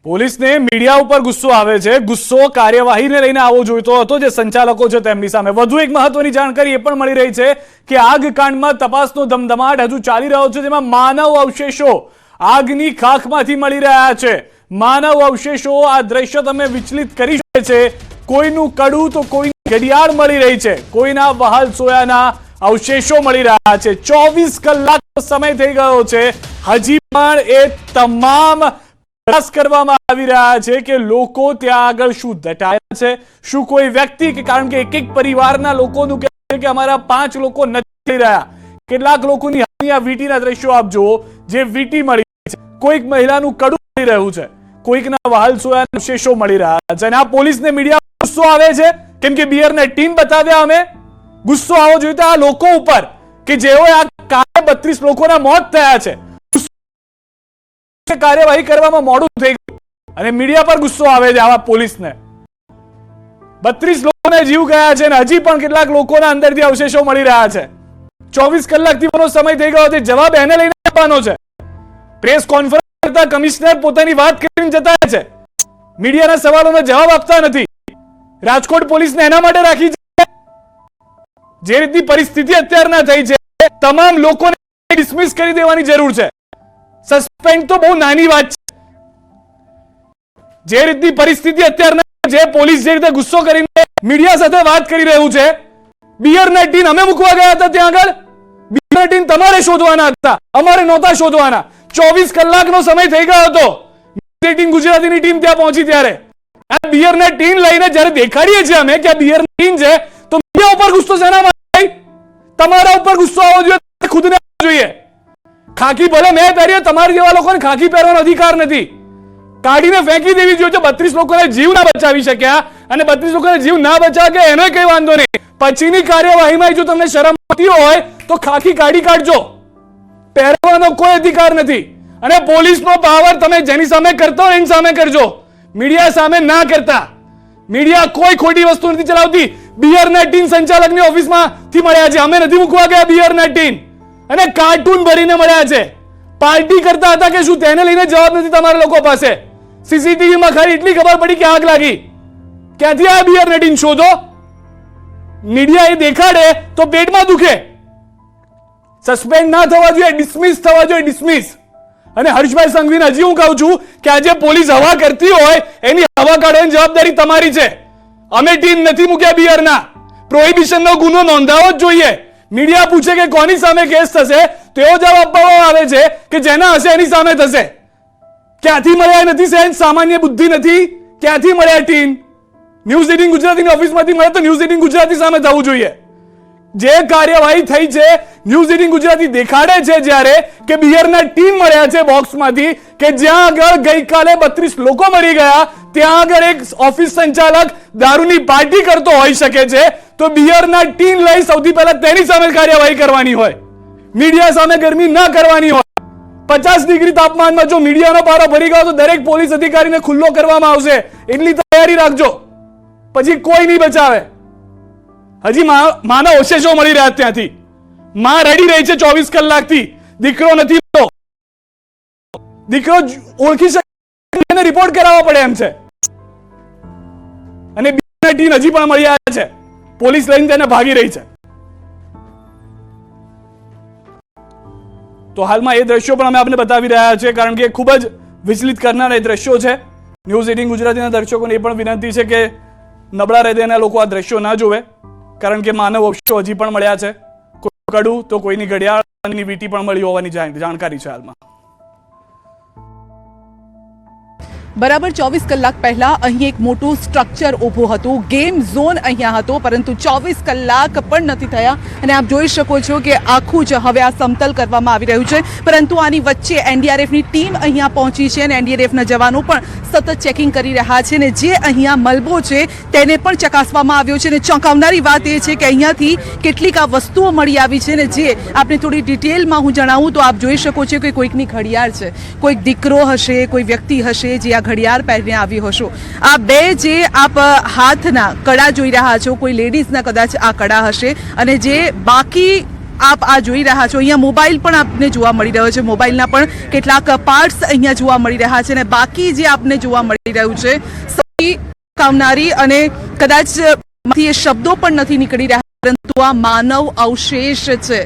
પોલીસને મીડિયા ઉપર ગુસ્સો આવે છે. ગુસ્સો કાર્યવાહીને લઈને આવો જોઈતો હતો જે સંચાલકો છે તેમની સામે. વધુ એક મહત્વની જાણકારી એ પણ મળી રહી છે કે આગ કાંડમાં તપાસનો ધમધમાટ હજુ ચાલી રહ્યો છે, જેમાં માનવ અવશેષો આગની ખાખમાંથી મળી રહ્યા છે. માનવ અવશેષો આ દ્રશ્ય તમે વિચલિત કરી શકે છે. કોઈનું કડું તો કોઈની ઘડિયાળ મળી રહી છે, કોઈના વહાલ સોયાના અવશેષો મળી રહ્યા છે. 24 કલાકનો સમય થઈ ગયો છે, હજી પણ એ તમામ પ્રયાસ કરવામાં આવી રહ્યા છે કે લોકો ત્યાં આગળ શું દટાયા છે, શું કોઈ વ્યક્તિ, કે કારણ કે એક એક પરિવારના લોકોનું કહેવું છે કે અમારા 5 લોકો નથી રહ્યા. કેટલાક લોકોની આ વીટીના દ્રશ્યો આપ જુઓ, જે વીટી મળી છે, કોઈક મહિલાનું કડું મળી રહ્યું છે, કોઈકના વહાલ સોયાના અવશેષો મળી રહ્યા છે. અને આ પોલીસને મીડિયા ગુસ્સો આવે છે કેમ કે બિયરને ટીમ બતાવ્યા અમે. ગુસ્સો આવો જોઈએ આ લોકો ઉપર કે જેઓએ આ કાલે 32 લોકોના મોત થયા છે, કાર્યવાહી કરવામાં મોડું થઈ ગયું અને મીડિયા પર ગુસ્સો આવે છે આવા પોલીસને. 32 લોકોને જીવ ગયા છે અને હજી પણ કેટલાક લોકોના અંદરથી અવશેષો મળી રહ્યા છે. 24 કલાકથી વધુનો સમય થઈ ગયો છે. જવાબ એને લઈને આપવાનો છે. પ્રેસ કોન્ફરન્સ કરતા કમિશનર પોતાની વાત કરીને જતા રહે છે, મીડિયાના સવાલોનો જવાબ આપતા નથી. રાજકોટ પોલીસને એના માટે રાખી છે. જે રીતની પરિસ્થિતિ અત્યારના થઈ છે, તમામ લોકોને ડિસમિસ કરી દેવાની જરૂર છે. સસ્પેન્ડ તો બહુ નાની વાત છે. જે રીતની પરિસ્થિતિ અત્યારના, જે પોલીસ જે રીતે ગુસ્સો કરીને મીડિયા સાથે વાત કરી રહ્યું છે, બિયરના ટીમ અમે મૂકવા ગયા હતા ત્યાં આગળ. બિયરના ટીમ તમારે શોધવાના હતા, અમારે નહોતા શોધવાના. 24 કલાકનો સમય થઈ ગયો હતો. ગુજરાતીની ટીમ ત્યાં પહોંચી ત્યારે આ બિયરના ટીમ લઈને જ્યારે દેખાડીએ છીએ અમે કે આ બિયરની ટીમ છે, તો મીડિયા ઉપર ગુસ્સો શેના માટે? તમારા ઉપર ગુસ્સો આવવો જોઈએ, ખુદને આવવો જોઈએ. ખાકી ભલે મેં પહેરીએ, તમારા જેવા લોકોને ખાકી પહેરવાનો અધિકાર નથી. કાઢીને ફેંકી દેવી જોઈએ. 32 લોકોને જીવ ના બચાવી શક્યા અને 32 લોકોને જીવ ના બચાવે એનો કઈ વાંધો નહીં. પછીની કાર્યવાહીમાં જો તમને શરમ આવતી હોય તો ખાકી કાઢી કાઢજો. પહેરવાનો કોઈ અધિકાર નથી. અને પોલીસનો પાવર તમે જેની સામે કરતો હોય એની સામે કરજો, મીડિયા સામે ના કરતા. મીડિયા કોઈ ખોટી વસ્તુ નથી ચલાવતી. બિયરના ટીમ સંચાલકની ઓફિસમાંથી મળ્યા છે, અમે નથી મૂકવા ગયા બિયરના ટીમ. અને કાર્ટૂન ભરીને મળ્યા છે. પાર્ટી કરતા હતા કે શું, તેને લઈને જવાબ નથી તમારા લોકો પાસે. સીસીટીવીમાં ખાલી એટલી ખબર પડી કે આગ લાગી. ક્યાંથી આ બિયર નેટિંગ શોધો? મીડિયા એ દેખાડે તો પેટમાં દુખે. સસ્પેન્ડ ના થવા જોઈએ, ડિસમિસ થવા જોઈએ, ડિસમિસ. અને હર્ષભાઈ સંઘવીને હજી હું કહું છું કે આજે પોલીસ હવા કરતી હોય એની હવા કાઢવાની જવાબદારી તમારી છે. અમે ટીમ નથી મૂક્યા બિયરના. પ્રોહિબિશનનો ગુનો નોંધાવો જ જોઈએ. મીડિયા પૂછે કે કોની સામે કેસ થશે, તો એવો જવાબ આપવામાં આવે છે કે જેના હશે એની સામે થશે. ક્યાંથી મળ્યા નથી સાહેબ? સામાન્ય બુદ્ધિ નથી. ક્યાંથી મળ્યા ટીમ? ન્યૂઝ 18 ગુજરાતીની ઓફિસમાંથી મળે તો ન્યૂઝ 18 ગુજરાતી સામે થવું જોઈએ. જે કાર્યવાહી થઈ છે, ન્યૂઝ 18 ગુજરાતી દેખાડે છે જ્યારે કે બિયરના ટીમ મળ્યા છે બોક્સમાંથી, કે જ્યાં આગળ ગઈકાલે 32 લોકો મરી ગયા, ત્યાં આગળ એક ઓફિસ સંચાલક દારૂની પાર્ટી કરતો હોઈ શકે છે. તો બિયરના ટીમ લઈ સૌથી પહેલા તેની સામે કાર્યવાહી કરવાની હોય, મીડિયા સામે ગરમી ના કરવાની હોય. 50 ડિગ્રી તાપમાનમાં જો મીડિયાનો પારો ભરી ગયો તો દરેક પોલીસ અધિકારીને ખુલ્લો કરવામાં આવશે. એટલી તૈયારી રાખજો, પછી કોઈ નહીં બચાવે. હજી માના અવશેષો મળી રહ્યા ત્યાંથી. માં રડી રહી છે 24 કલાકથી. દીકરો નથી, દીકરો ઓળખી શકે, એને રિપોર્ટ કરાવવો પડે એમ છે. અને બિયરના ટીમ હજી પણ મળી આવ્યા છે. પોલીસ લઈને તેને ભાગી રહી છે. તો હાલમાં એ દ્રશ્યો પણ અમે આપને બતાવી રહ્યા છે, કારણ કે ખૂબ જ વિચલિત કરનારા એ દ્રશ્યો છે. ન્યૂઝ 18 ગુજરાતીના દર્શકોને એ પણ વિનંતી છે કે નબળા હૃદયના લોકો આ દ્રશ્યો ના જોવે, કારણ કે માનવ અવશેષો હજી પણ મળ્યા છે. કોઈ કડું તો કોઈની ઘડિયાળની વીંટી પણ મળી હોવાની જાણકારી છે હાલમાં. બરાબર 24 કલાક પહેલા અહીં એક મોટું સ્ટ્રક્ચર ઊભું હતું, ગેમ ઝોન અહીંયા હતો, પરંતુ 24 કલાક પણ નથી થયા અને આપ જોઈ શકો છો કે આખું જ હવે આ સમતલ કરવામાં આવી રહ્યું છે. પરંતુ આની વચ્ચે એનડીઆરએફની ટીમ અહીંયા પહોંચી છે અને એનડીઆરએફના જવાનો પણ સતત ચેકિંગ કરી રહ્યા છે અને જે અહીંયા મલબો છે તેને પણ ચકાસવામાં આવ્યો છે. અને ચોંકાવનારી વાત એ છે કે અહીંયાથી કેટલીક આ વસ્તુઓ મળી આવી છે ને જે આપણે થોડી ડિટેલમાં હું જણાવું તો આપ જોઈ શકો છો કે કોઈકની ઘડિયાળ છે, કોઈક દીકરો હશે, કોઈ વ્યક્તિ હશે જે આ ઘડિયાળ પહેરીને આવી હશો. આ બે જે આપ હાથના કડા જોઈ રહ્યા છો, કોઈ લેડીઝના કદાચ આ કડા હશે અને જે બાકી આપ આ જોઈ રહ્યા છો અહીંયા મોબાઈલ પણ આપને જોવા મળી રહ્યો છે, મોબાઈલના પણ કેટલાક પાર્ટ્સ અહીંયા જોવા મળી રહ્યા છે અને બાકી જે આપને જોવા મળી રહ્યું છે સૌથી કામનારી અને કદાચ એ શબ્દો પણ નથી નીકળી રહ્યા પરંતુ આ માનવ અવશેષ છે.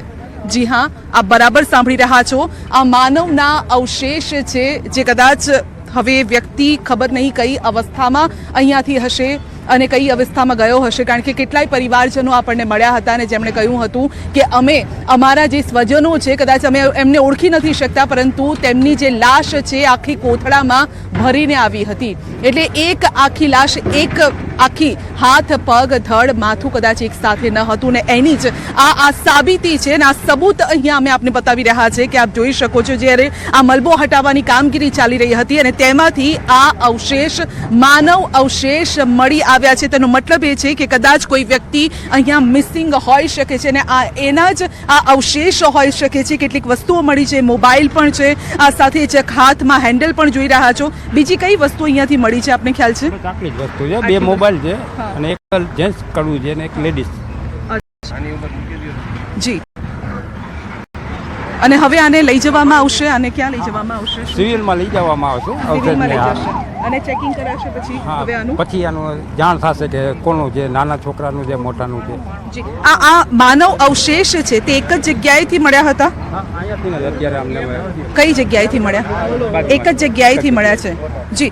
જી હા, આપ બરાબર સાંભળી રહ્યા છો, આ માનવના અવશેષ છે જે કદાચ હવે વ્યક્તિ ખબર નહીં કઈ અવસ્થામાં અહીંયાથી હશે અને કઈ અવસ્થામાં ગયો હશે, કારણ કે કેટલાય પરિવારજનો આપણને મળ્યા હતા અને જેમણે કહ્યું હતું કે અમે અમારા જે સ્વજનો છે કદાચ અમે એમને ઓળખી નથી શકતા પરંતુ તેમની જે લાશ છે આખી કોથળામાં ભરીને આવી હતી. એટલે એક આખી લાશ, એક આખી હાથ પગ ધડ માથું કદાચ એક સાથે ન હતું ને એની જ આ સાબિતી છે અને આ સબૂત અહીંયા અમે આપને બતાવી રહ્યા છે કે આપ જોઈ શકો છો જ્યારે આ મલબો હટાવવાની કામગીરી ચાલી રહી હતી અને તેમાંથી આ અવશેષ, માનવ અવશેષ મળી આવ્યા છે. તેનો મતલબ એ છે કે કદાચ કોઈ વ્યક્તિ અહીંયા મિસિંગ હોઈ શકે છે અને આ એના જ આ અવશેષ હોઈ શકે છે. કેટલીક વસ્તુઓ મળી છે, મોબાઈલ પણ છે, આ સાથે જ હાથમાં હેન્ડલ પણ જોઈ રહ્યા છો. બીજી કઈ વસ્તુ અહીંયાથી મળી છે આપને ખ્યાલ છે? આટલી જ વસ્તુ છે, બે મોબાઈલ છે અને એક જેન્ટ્સ કડવું છે અને એક લેડીઝ. જી, અને હવે આને લઈ જવામાં આવશે, આને ક્યાં લઈ જવામાં આવશે? સિવિલમાં લઈ જવામાં આવશે. સિવિલમાં લઈ ઔષધને જશે અને ચેકિંગ કરાશે પછી હવે આનું પછી આનું જાણ થશે કે કોનું છે, નાના છોકરાનું છે, મોટાનું છે. જી, આ માનવ અવશેષ છે તે એક જ જગ્યાએથી મળ્યા હતા? અહીંયાથી જ અત્યારે અમને કઈ જગ્યાએથી મળ્યા? એક જ જગ્યાએથી મળ્યા છે. જી,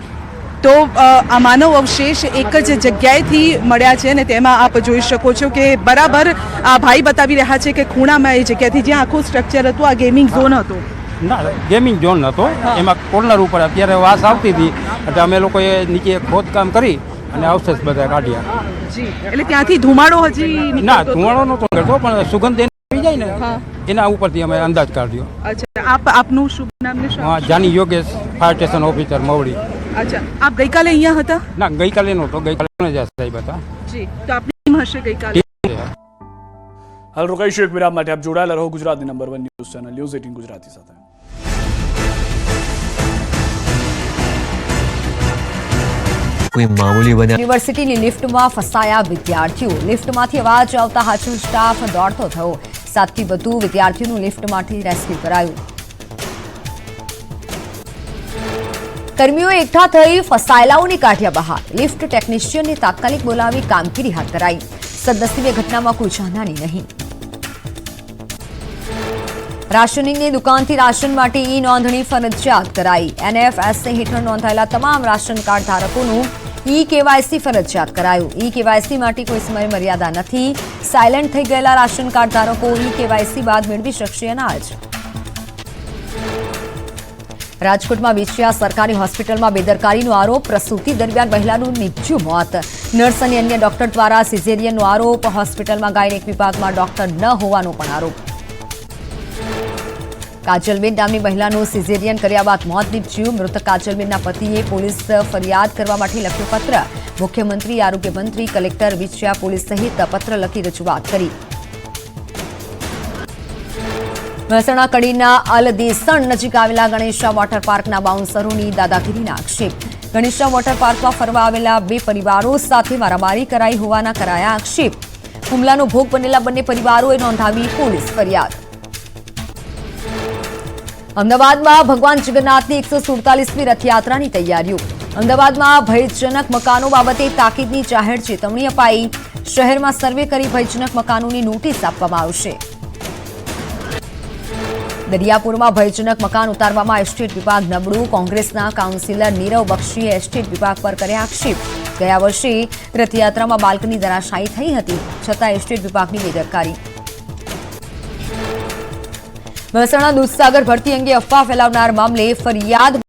તો આ માનવ અવશેષ એક જ જગ્યાએથી મળ્યા છે અને તેમાં આપ જોઈ શકો છો કે બરાબર આ ભાઈ બતાવી રહ્યા છે કે ખૂણામાં એ જગ્યાથી જ્યાં આખું સ્ટ્રક્ચર હતું આ ગેમિંગ ઝોન હતો. ના, ગેમિંગ ઝોન હતો. એમાં કોર્નર ઉપર અત્યારે વાસ આવતી હતી એટલે અમે લોકોએ નીચે ખોદકામ કરી અને અવશેષ બધા કાઢ્યા. જી, એટલે ત્યાંથી ધુમાડો હજી ના, ધુમાડો નહોતો કરતો પણ સુગંધ આવી જાય ને એના ઉપરથી અમે અંદાજ કાઢ્યો. અચ્છા, આપનું શુભ નામ ને શું? Jani Yogesh, fire station officer Mavdi. અચ્છા, આપ ગઈકાલે અહીંયા હતા? ના, ગઈકાલે નહોતો, ગઈકાલે જ સાહેબ હતા. જી, તો આપની ટીમ હશે ગઈકાલે. હાલ રોકાઈશું એક વિરામ માટે. આપ જોડાયેલા રહો ગુજરાતની number 1 news channel news 18 Gujarati સાથે. કોઈ મામૂલી બન્યા. યુનિવર્સિટીની લિફ્ટમાં ફસાયા વિદ્યાર્થીઓ. લિફ્ટમાંથી અવાજ આવતા હાજર સ્ટાફ દોડતો થયો. 7 થી વધુ વિદ્યાર્થીઓનું લિફ્ટમાંથી રેસ્ક્યુ કરાયું. કર્મીઓ એકઠા થઈ ફસાયેલાઓને કાઢ્યા બહાર. લિફ્ટ ટેકનિશિયનને તાત્કાલિક બોલાવી કામગીરી હાથ ધરાઈ. સદનસીબે ઘટનામાં કોઈ જાનહાની નહીં. રાશનિંગની દુકાનથી રાશન માટે ઈ નોંધણી ફરજિયાત કરાઈ. NFSA હેઠળ નોંધાયેલા તમામ રાશન કાર્ડ ધારકોનું ઈ કેવાયસી ફરજિયાત કરાયું. ઈ કેવાયસી માટે કોઈ સમય મર્યાદા નથી. સાયલેન્ટ થઈ ગયેલા રાશન કાર્ડ ધારકો ઈ કેવાયસી બાદ મેળવી શકશે અનાજ. રાજકોટમાં વિછિયા સરકારી હોસ્પિટલમાં બેદરકારીનો આરોપ. પ્રસૂતિ દરમિયાન મહિલાનું નીપજ્યું મોત. નર્સ અને અન્ય ડોક્ટર દ્વારા સિઝેરિયનનો આરોપ. હોસ્પિટલમાં ગાયનેક વિભાગમાં ડોક્ટર ન હોવાનો પણ આરોપ. કાજલબેન નામની મહિલાનું સિઝેરિયન કર્યા બાદ મોત નીપજ્યું. મૃતક કાજલબેનના પતિએ પોલીસ ફરિયાદ કરવા માટે લખ્યું પત્ર. મુખ્યમંત્રી, આરોગ્ય મંત્રી, કલેક્ટર, વિછિયા પોલીસ સહિત પત્ર લખી રજૂઆત કરી. મહેસાણા કડીના અલદેસણ નજીક આવેલા ગણેશા વોટર પાર્કના બાઉન્સરોની દાદાગીરીના આક્ષેપ. ગણેશા વોટર પાર્કમાં ફરવા આવેલા 2 પરિવારો સાથે મારામારી કરાઈ હોવાના કરાયા આક્ષેપ. હુમલાનો ભોગ બનેલા બંને પરિવારોએ નોંધાવી પોલીસ ફરિયાદ. અમદાવાદમાં ભગવાન જગન્નાથની 147મી રથયાત્રાની તૈયારીઓ. અમદાવાદમાં ભયજનક મકાનો બાબતે તાકીદની જાહેર ચેતવણી અપાઈ. શહેરમાં સર્વે કરી ભયજનક મકાનોની નોટિસ આપવામાં આવશે. દરિયાપુરમાં ભયજનક મકાન ઉતારવામાં એસ્ટેટ વિભાગ નબળું. કોંગ્રેસના કાઉન્સિલર નીરવ બક્ષીએ એસ્ટેટ વિભાગ પર કર્યા આક્ષેપ. ગયા વર્ષે રથયાત્રામાં બાલ્કની ધરાશાયી થઈ હતી, છતાં એસ્ટેટ વિભાગની બેદરકારી. મહેસાણા દૂધસાગર ભરતી અંગે અફવા ફેલાવનાર મામલે ફરિયાદ